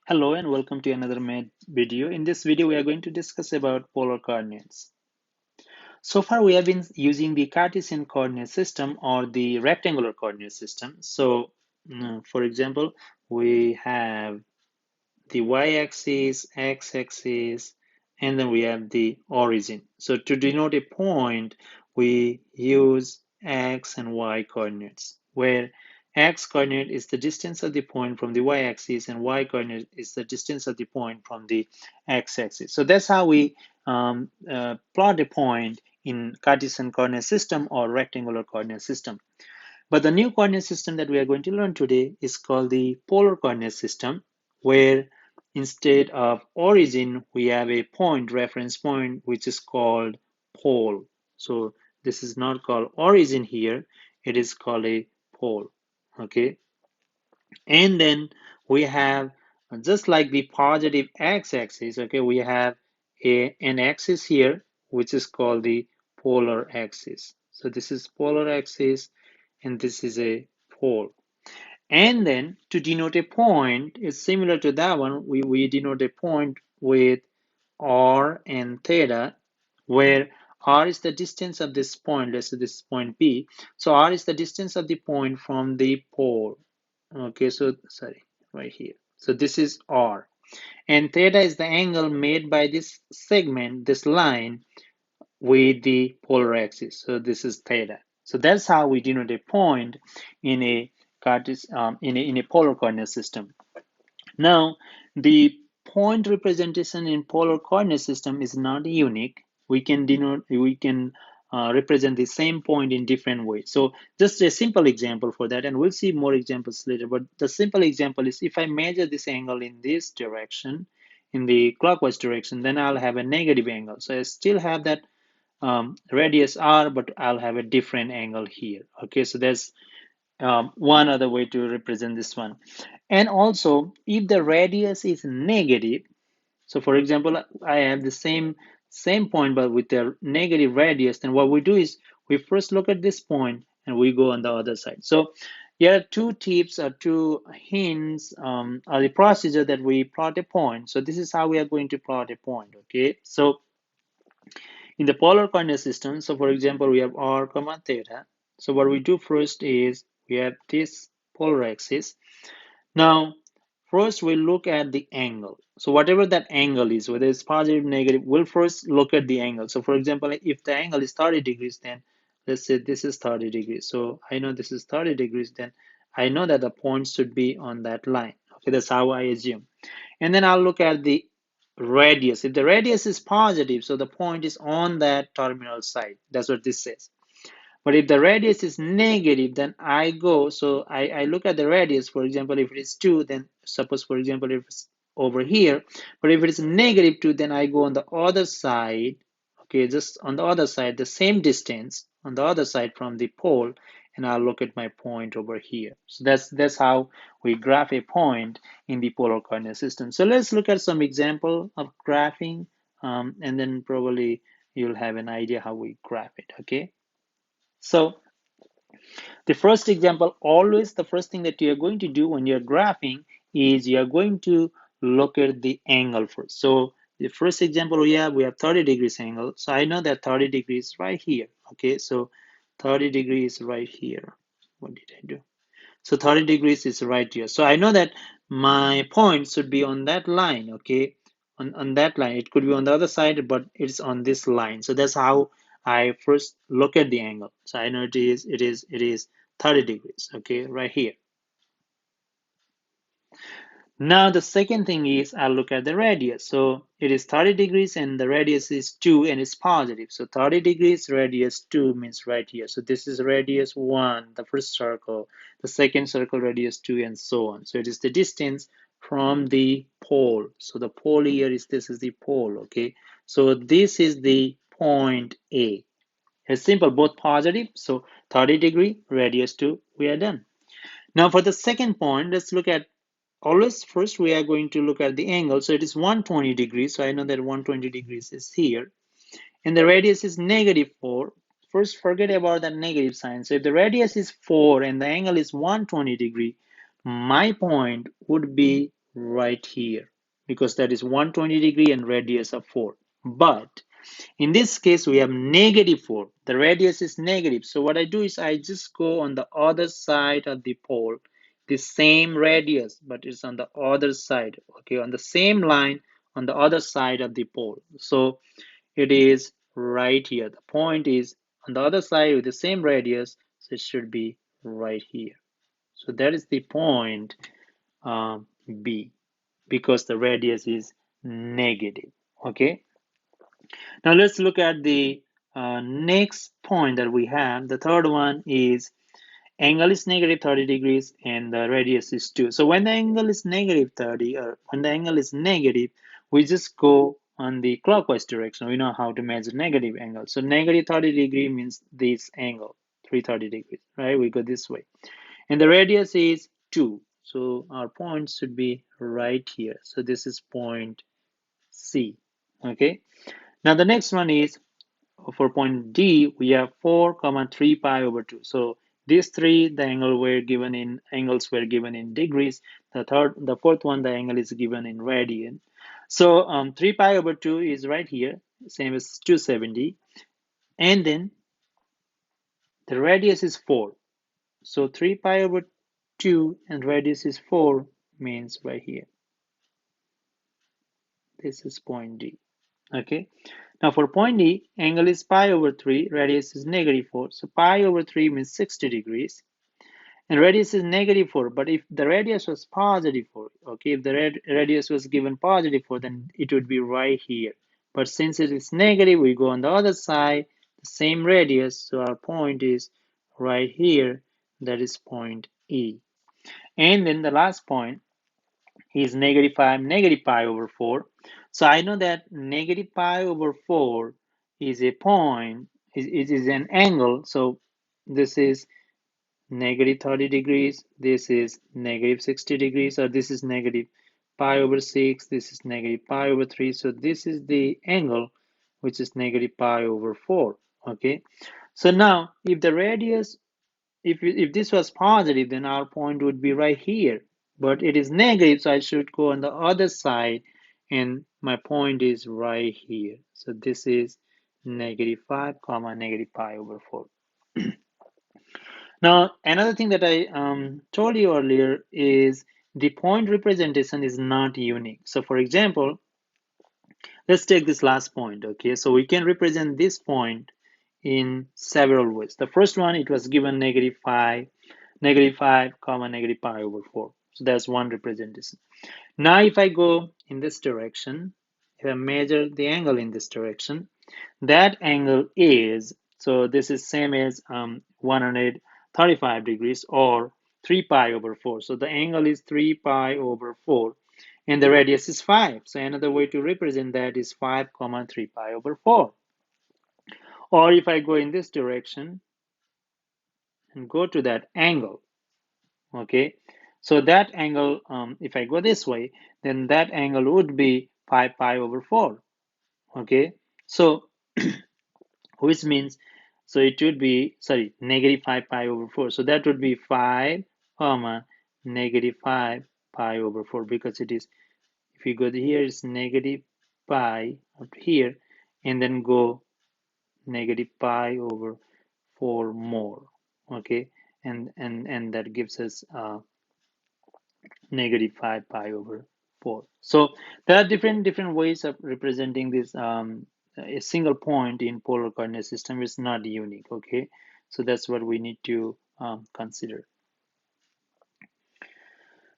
Hello and welcome to another video. In this video, we are going to discuss about polar coordinates. So far, we have been using the Cartesian coordinate system or the rectangular coordinate system. So, for example, we have the y-axis, x-axis, and then we have the origin. So to denote a point, we use x and y coordinates, where x coordinate is the distance of the point from the y-axis and y coordinate is the distance of the point from the x-axis. So that's how we plot a point in Cartesian coordinate system or rectangular coordinate system. But the new coordinate system that we are going to learn today is called the polar coordinate system, where instead of origin, we have a point, reference point, which is called pole. So this is not called origin here, it is called a pole, okay? And then we have, just like the positive x-axis, okay, we have an axis here, which is called the polar axis. So this is polar axis, and this is a pole. And then to denote a point, it's similar to that one. We denote a point with r and theta, where r is the distance of this point. Let's say this is point P. So r is the distance of the point from the pole. Okay, so sorry, right here. So this is r. And theta is the angle made by this segment, this line, with the polar axis. So this is theta. So that's how we denote a point in a in a polar coordinate system. Now, the point representation in polar coordinate system is not unique. We can represent the same point in different ways. So just a simple example for that, and we'll see more examples later. But the simple example is if I measure this angle in this direction, in the clockwise direction, then I'll have a negative angle. So I still have that radius r, but I'll have a different angle here. Okay, so there's one other way to represent this one. And also, if the radius is negative, so for example, I have the same point but with a negative radius, then what we do is we first look at this point and we go on the other side. So here are two tips or two hints or the procedure that we plot a point. So this is how we are going to plot a point. Okay, so in the polar coordinate system, so for example, we have r comma theta. So what we do first is we have this polar axis. Now, first we look at the angle. So whatever that angle is, whether it's positive, negative, we'll first look at the angle. So for example, if the angle is 30 degrees, then let's say this is 30 degrees. So I know this is 30 degrees, then I know that the point should be on that line. Okay, that's how I assume. And then I'll look at the radius. If the radius is positive, so the point is on that terminal side. That's what this says. But if the radius is negative, then I look at the radius. For example, if it is 2, then suppose, for example, if it's over here. But if it is negative 2, then I go on the other side, okay, just on the other side, the same distance on the other side from the pole, and I'll look at my point over here. So that's how we graph a point in the polar coordinate system. So let's look at some example of graphing, and then probably you'll have an idea how we graph it, okay? So the first example, always the first thing that you're going to do when you're graphing is you're going to look at the angle first. So the first example we have 30 degrees angle. So I know that 30 degrees right here. Okay, so 30 degrees right here. What did I do? So 30 degrees is right here. So I know that my point should be on that line, okay? On that line. It could be on the other side, but it's on this line. So that's how I first look at the angle. So I know it is 30 degrees, okay, right here. Now the second thing is I look at the radius. So it is 30 degrees and the radius is 2 and it's positive. So 30 degrees radius 2 means right here. So this is radius 1, the first circle, the second circle radius 2 and so on. So it is the distance from the pole. So the pole here is this is the pole, okay? So this is the point A. It's simple, both positive. So 30 degree radius 2, we are done. Now for the second point, let's look at always first we are going to look at the angle. So it is 120 degrees. So I know that 120 degrees is here. And the radius is negative 4. First, forget about that negative sign. So if the radius is 4 and the angle is 120 degree, my point would be right here because that is 120 degree and radius of 4. But in this case, we have negative 4. The radius is negative. So what I do is I just go on the other side of the pole, the same radius, but it's on the other side, okay, on the same line on the other side of the pole. So it is right here. The point is on the other side with the same radius, so it should be right here. So that is the point B because the radius is negative, okay? Now let's look at the next point that we have. The third one is angle is negative 30 degrees and the radius is 2. So when the angle is negative 30 or when the angle is negative, we just go on the clockwise direction. We know how to measure negative angle. So negative 30 degree means this angle, 330 degrees, right? We go this way. And the radius is 2. So our point should be right here. So this is point C, okay? Now the next one is for point D, we have 4 comma 3 pi over 2. So these three, the angles were given in degrees. The fourth one, the angle is given in radian. So 3 pi over 2 is right here, same as 270. And then the radius is 4. So 3 pi over 2 and radius is 4 means right here. This is point D. Okay. Now for point E, angle is pi over 3, radius is negative 4. So pi over 3 means 60 degrees. And radius is negative 4. But if the radius was positive 4, okay, if the radius was given positive 4, then it would be right here. But since it is negative, we go on the other side, the same radius. So our point is right here. That is point E. And then the last point is negative 5, negative pi over 4. So I know that negative pi over 4 is a point, it is an angle. So this is negative 30 degrees, this is negative 60 degrees, or this is negative pi over 6, this is negative pi over 3. So this is the angle which is negative pi over 4. Okay. So now if the radius if this was positive, then our point would be right here. But it is negative, so I should go on the other side, and my point is right here. So this is negative 5 comma negative pi over 4. Now, another thing that I told you earlier is the point representation is not unique. So for example, let's take this last point, okay? So we can represent this point in several ways. The first one, it was given negative 5 comma negative pi over 4. So that's one representation. Now if I go in this direction, if I measure the angle in this direction, that angle is, so this is same as 135 degrees or 3 pi over 4. So the angle is 3 pi over 4 and the radius is 5. So another way to represent that is 5 comma 3 pi over 4. Or if I go in this direction and go to that angle, okay, so that angle, if I go this way, then that angle would be 5 pi over 4, okay. So which means, so it would be, sorry, negative 5 pi over 4. So that would be 5 comma negative 5 pi over 4 because it is, if you go here, it's negative pi up here and then go negative pi over 4 more, okay, and that gives us negative 5 pi over 4. So there are different ways of representing this. A single point in polar coordinate system is not unique, okay? So that's what we need to consider.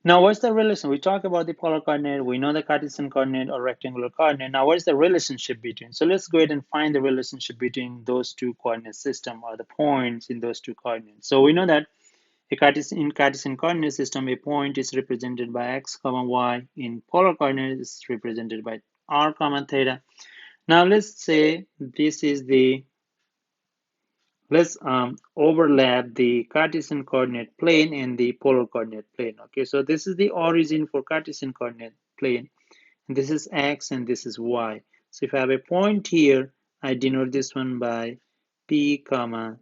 Now, what's the relation? We talk about the polar coordinate, we know the Cartesian coordinate or rectangular coordinate. Now, what is the relationship between? So let's go ahead and find the relationship between those two coordinate system or the points in those two coordinates. So we know that in Cartesian coordinate system, a point is represented by x comma y. In polar coordinate, is represented by r comma theta. Now let's say this is the, let's overlap the Cartesian coordinate plane and the polar coordinate plane. Okay, so this is the origin for Cartesian coordinate plane. And this is x and this is y. So if I have a point here, I denote this one by p comma,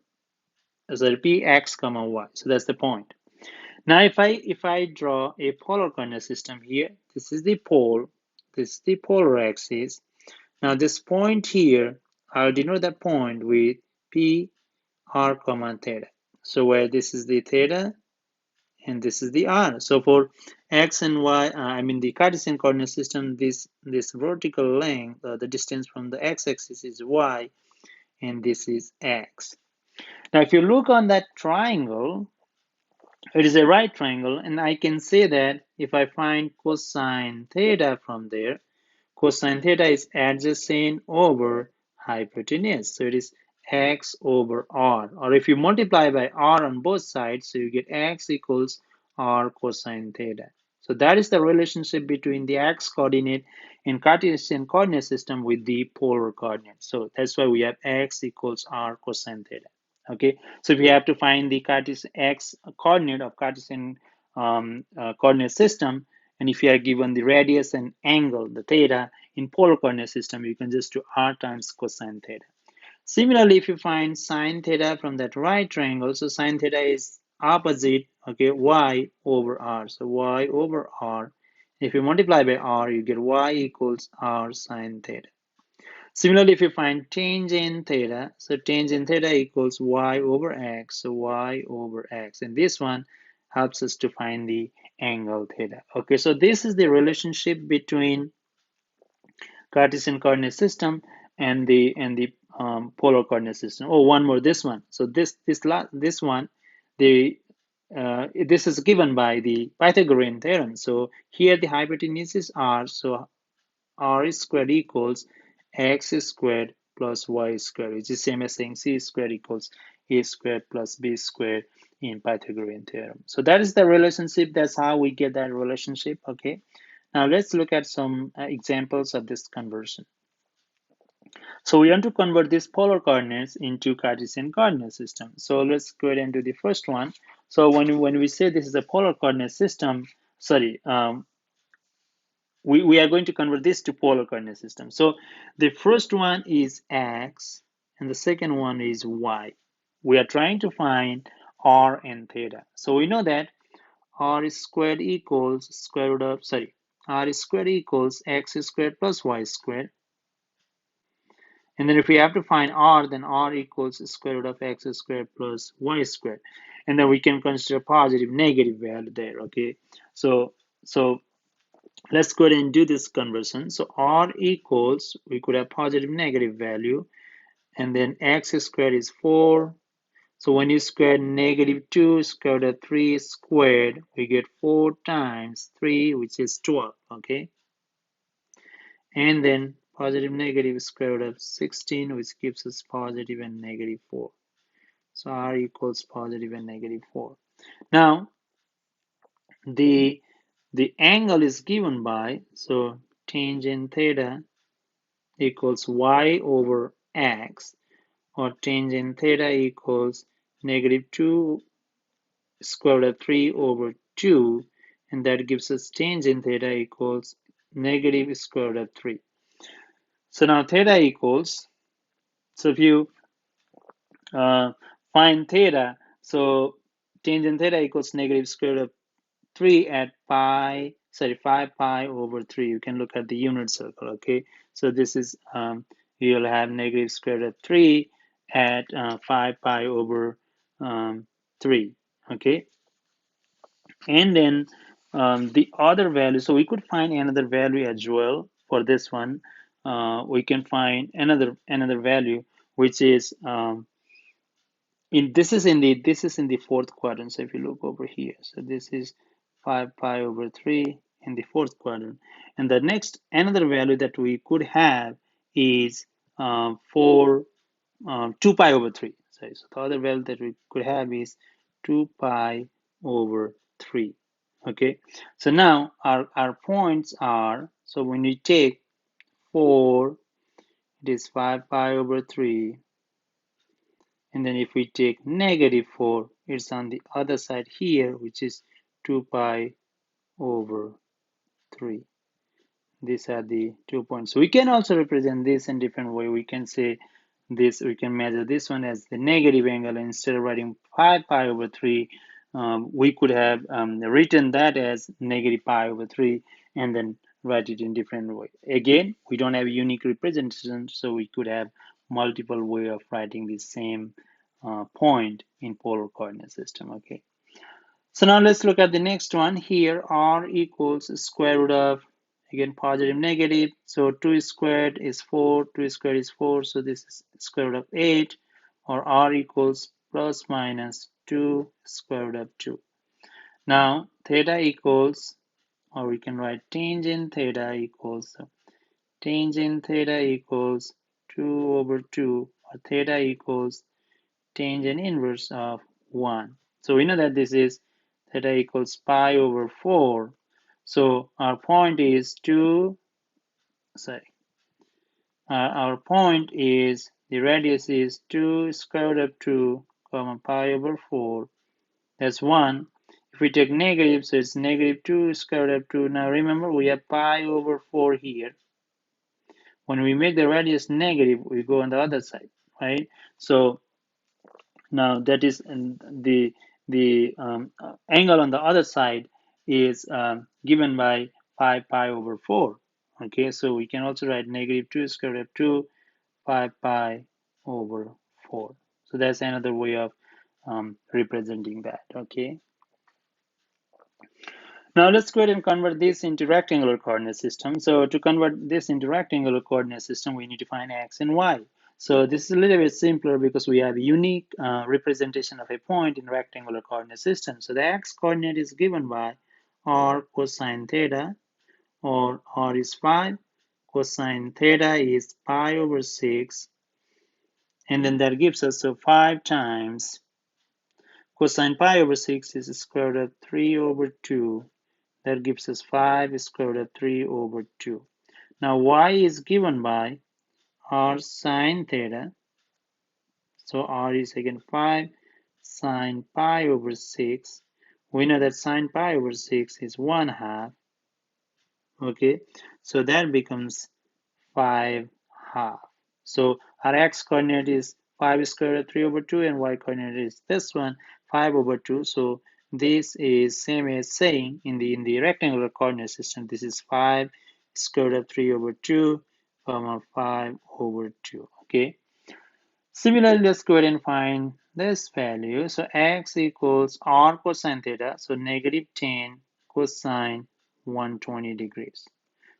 sorry, px comma y. So that's the point. Now if I draw a polar coordinate system here, this is the pole, this is the polar axis. Now this point here, I'll denote that point with P r comma theta. So where this is the theta and this is the r. So for x and y, I mean the Cartesian coordinate system, this vertical length, the distance from the x-axis is y, and this is x. Now if you look on that triangle, it is a right triangle, and I can say that if I find cosine theta from there, cosine theta is adjacent over hypotenuse. So it is x over r. Or if you multiply by r on both sides, so you get x equals r cosine theta. So that is the relationship between the x coordinate in Cartesian coordinate system with the polar coordinate. So that's why we have x equals r cosine theta. Okay, so if you have to find the Cartesian x coordinate of Cartesian coordinate system, and if you are given the radius and angle, the theta, in polar coordinate system, you can just do r times cosine theta. Similarly, if you find sine theta from that right triangle, so sine theta is opposite, okay, y over r. So y over r. If you multiply by r, you get y equals r sine theta. Similarly, if you find tangent theta, so tangent theta equals y over x, so y over x. And this one helps us to find the angle theta. Okay, so this is the relationship between Cartesian coordinate system and the polar coordinate system. Oh, one more, this one. So this one, the this is given by the Pythagorean theorem. So here the hypotenuse is r, so r squared equals x squared plus y squared, which is same as saying c squared equals a squared plus b squared in Pythagorean theorem. So that is the relationship. That's how we get that relationship. Okay. Now let's look at some examples of this conversion. So we want to convert these polar coordinates into Cartesian coordinate system. So let's go ahead and do the first one. So when we say this is a polar coordinate system, sorry, we are going to convert this to polar coordinate system. So the first one is x and the second one is y. We are trying to find r and theta. So we know that r squared equals square root of, sorry, r squared equals x squared plus y squared. And then if we have to find r, then r equals square root of x squared plus y squared. And then we can consider positive, negative value there, okay? So let's go ahead and do this conversion. So r equals, we could have positive, negative value, and then x squared is 4. So when you square negative 2 square root of 3 squared, we get 4 times 3, which is 12, okay? And then positive, negative square root of 16, which gives us positive and negative 4. So r equals positive and negative 4. Now, the angle is given by, so tangent theta equals y over x, or tangent theta equals negative 2 square root of 3 over 2, and that gives us tangent theta equals negative square root of 3. So now theta equals, so if you find theta, so tangent theta equals negative square root of 3 at 5 pi over 3. You can look at the unit circle, okay? So this is, you'll have negative square root of 3 at 5 pi over 3, okay? And then the other value, so we could find another value as well for this one. We can find another value, which is this is in the fourth quadrant. So if you look over here, so this is 5 pi over 3 in the fourth quadrant, and the next another value that we could have is 2 pi over 3. Sorry, so the other value that we could have is 2 pi over 3. Okay, so now our points are, so when we take 4, it is 5 pi over 3. And then if we take negative 4, it's on the other side here, which is 2 pi over 3. These are the 2 points. So we can also represent this in different way. We can say this, we can measure this one as the negative angle. Instead of writing 5 pi over 3, we could have written that as negative pi over 3 and then write it in different way. Again, we don't have unique representation, so we could have multiple way of writing the same point in polar coordinate system. Okay. So now let's look at the next one. Here r equals square root of, again, positive, negative. So 2 squared is 4, 2 squared is 4, so this is square root of 8, or r equals plus minus 2 square root of 2. Now theta equals, or we can write tangent theta equals, tangent theta equals 2 over 2, or theta equals tangent inverse of 1. So we know that this is theta equals pi over 4. So our point is 2, sorry, our point is the radius is 2 square root of 2 comma pi over 4. That's 1. If we take negative, so it's negative 2 square root of 2. Now remember, we have pi over 4 here. When we make the radius negative, we go on the other side, right? So now that is the angle on the other side is given by pi over 4. Okay, so we can also write negative 2 square root of 2 pi over 4. So that's another way of representing that. Okay. Now let's go ahead and convert this into rectangular coordinate system. So to convert this into rectangular coordinate system, we need to find x and y. So this is a little bit simpler because we have a unique representation of a point in rectangular coordinate system. So the x coordinate is given by r cosine theta, or r is 5, cosine theta is pi over 6, and then that gives us, so 5 times cosine pi over 6 is square root of 3 over 2. That gives us 5 square root of 3 over 2. Now y is given by r sine theta. So r is again 5 sine pi over 6. We know that sine pi over 6 is 1 half. Okay, so that becomes 5 half. So our x coordinate is 5 square root of 3 over 2, and y coordinate is this one, 5 over 2. So this is same as saying in the rectangular coordinate system, this is 5 square root of 3 over 2, comma 5 over 2. Okay. Similarly, let's go ahead and find this value. So x equals r cosine theta, so negative 10 cosine 120 degrees.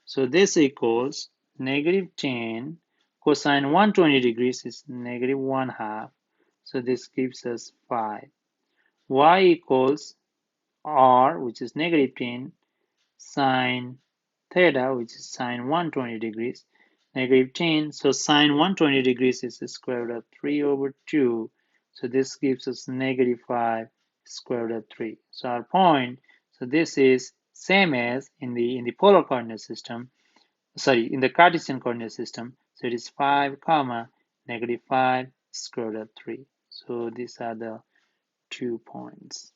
So this equals negative 10 cosine 120 degrees is negative 1 half. So this gives us 5. Y equals r, which is negative 10, sine theta, which is sine 120 degrees, negative 10. So sine 120 degrees is the square root of 3 over 2. So this gives us negative 5 square root of 3. So our point, so this is same as in the polar coordinate system, sorry, in the Cartesian coordinate system. So it is 5 comma negative 5 square root of 3. So these are the 2 points.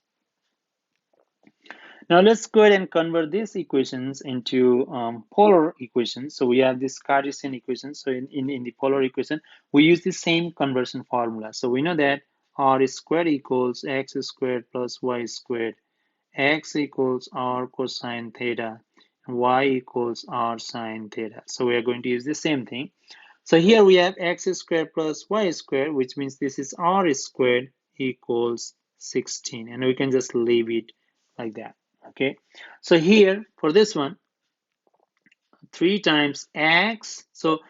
Now let's go ahead and convert these equations into polar equations. So we have this Cartesian equation. So in the polar equation, we use the same conversion formula. So we know that r squared equals x squared plus y squared. X equals r cosine theta, and y equals r sine theta. So we are going to use the same thing. So here we have x squared plus y squared, which means this is r squared equals 16. And we can just leave it like that. Okay. So here for this one, 3 times x. So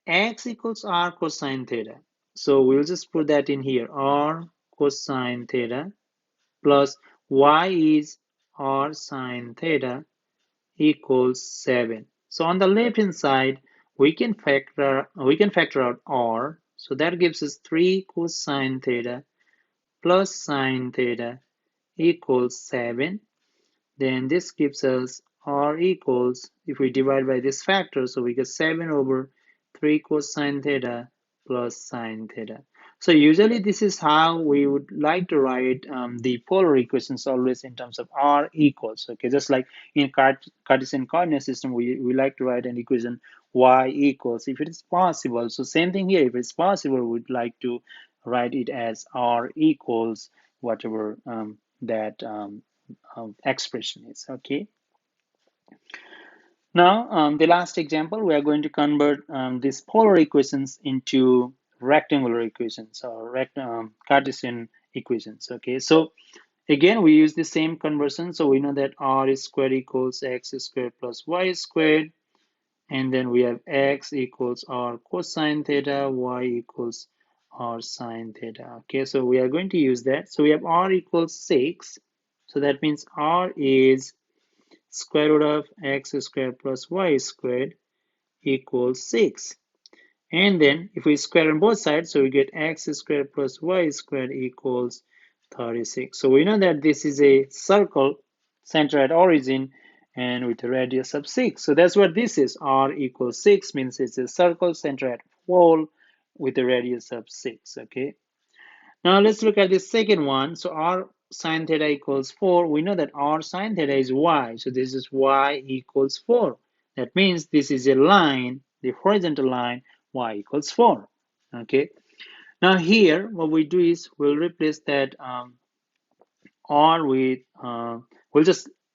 x equals r cosine theta. So we'll just put that in here. R cosine theta plus y is r sine theta equals 7. So on the left hand side, we can factor out r. So that gives us 3 cosine theta plus sine theta equals 7. Then this gives us r equals, if we divide by this factor, so we get 7 over 3 cosine theta plus sine theta. So usually this is how we would like to write the polar equations, always in terms of r equals. Okay, just like in Cartesian coordinate system, we like to write an equation y equals if it is possible. So same thing here, if it's possible, we'd like to write it as r equals whatever that expression is. Okay. Now, the last example, we are going to convert these polar equations into rectangular equations or Cartesian equations. Okay, so again, we use the same conversion. So we know that r squared equals x squared plus y squared. And then we have x equals r cosine theta, y equals r sine theta. Okay, so we are going to use that. So we have r equals 6. So that means r is square root of x squared plus y squared equals 6. And then if we square on both sides, so we get x squared plus y squared equals 36. So we know that this is a circle center at origin and with a radius of 6. So that's what this is. R equals 6 means it's a circle center at pole with a radius of 6. Okay. Now let's look at the second one. So r sine theta equals 4. We know that r sine theta is y. So this is y equals 4. That means this is a line, the horizontal line, y equals 4. Okay. Now here, what we do is we'll replace that r with, we'll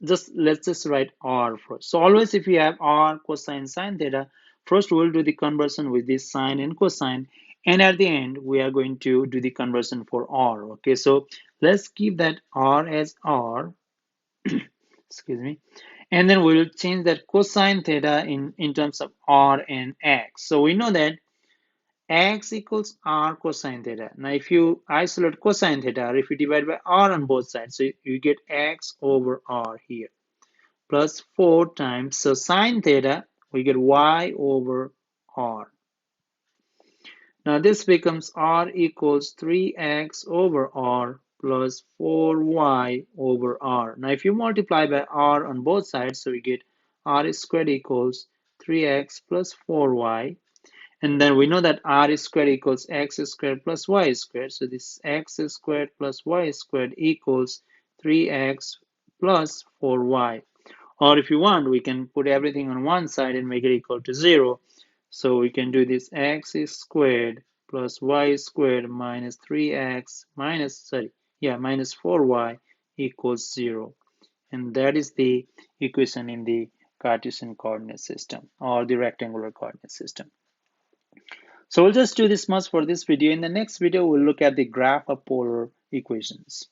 let's just write r first. So always if you have r cosine sine theta, first we'll do the conversion with this sine and cosine, and at the end we are going to do the conversion for r. Okay, so let's keep that r as r, excuse me, and then we'll change that cosine theta in terms of r and x. So we know that x equals r cosine theta. Now, if you isolate cosine theta, or if you divide by r on both sides, so you get x over r here, plus 4 times, so sine theta, we get y over r. Now, this becomes r equals 3x over r plus 4y over r. Now, if you multiply by r on both sides, so we get r squared equals 3x plus 4y. And then we know that r squared equals x squared plus y squared. So this x squared plus y squared equals 3x plus 4y. Or if you want, we can put everything on one side and make it equal to 0. So we can do this x squared plus y squared minus 3x minus 4y equals 0. And that is the equation in the Cartesian coordinate system or the rectangular coordinate system. So we'll just do this much for this video. In the next video, we'll look at the graph of polar equations.